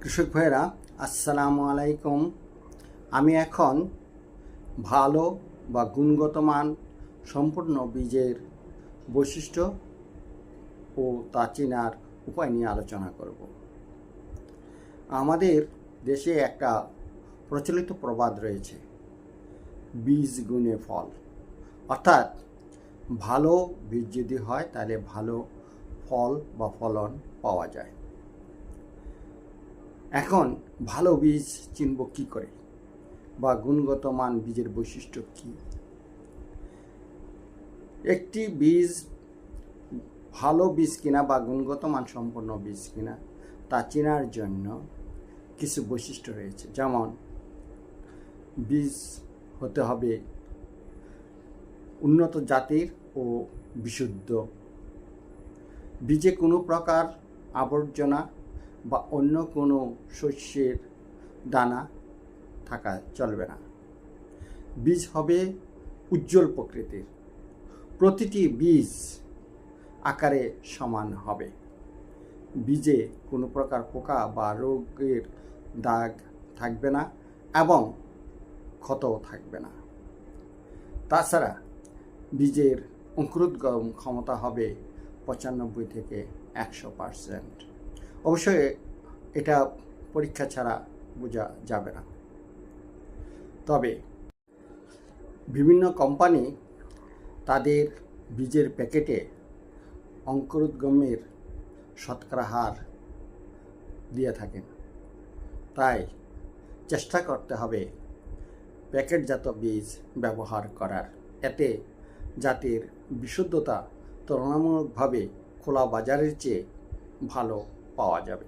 কৃষক ভাইয়েরা, আসসালামু আলাইকুম। আমি এখন ভালো বা গুণগত মান সম্পূর্ণ বীজের বৈশিষ্ট্য ও তা চেনার উপায় নিয়ে আলোচনা করব। আমাদের দেশে একটা প্রচলিত প্রবাদ রয়েছে, বীজ গুণে ফল। অর্থাৎ ভালো বীজ যদি হয় তাহলে ভালো ফল বা ফলন পাওয়া যায়। এখন ভালো বীজ চিনব কী করে, বা গুণগত মান বীজের বৈশিষ্ট্য কী? একটি বীজ ভালো বীজ কিনা বা গুণগত মান সম্পন্ন বীজ কিনা তা চেনার জন্য কিছু বৈশিষ্ট্য রয়েছে। যেমন বীজ হতে হবে উন্নত জাতির ও বিশুদ্ধ। বীজে কোনো প্রকার আবর্জনা বা অন্য কোনো শস্যের দানা থাকা চলবে না। বীজ হবে উজ্জ্বল প্রকৃতির। প্রতিটি বীজ আকারে সমান হবে। বীজে কোনো প্রকার পোকা বা রোগের দাগ থাকবে না এবং ক্ষতও থাকবে না। তাছাড়া বীজের অঙ্কুরোদ্গম ক্ষমতা হবে 95 থেকে 100%। অবশ্যই এটা পরীক্ষা ছাড়া বোঝা যাবে না। তবে বিভিন্ন কোম্পানি তাদের বীজের প্যাকেটে অঙ্কুরোদ্গমের শতকরা হার দিয়ে থাকেন। তাই চেষ্টা করতে হবে প্যাকেটজাত বীজ ব্যবহার করার। এতে জাতের বিশুদ্ধতা তুলনামূলকভাবে খোলা বাজারের চেয়ে ভালো পাওয়া যাবে।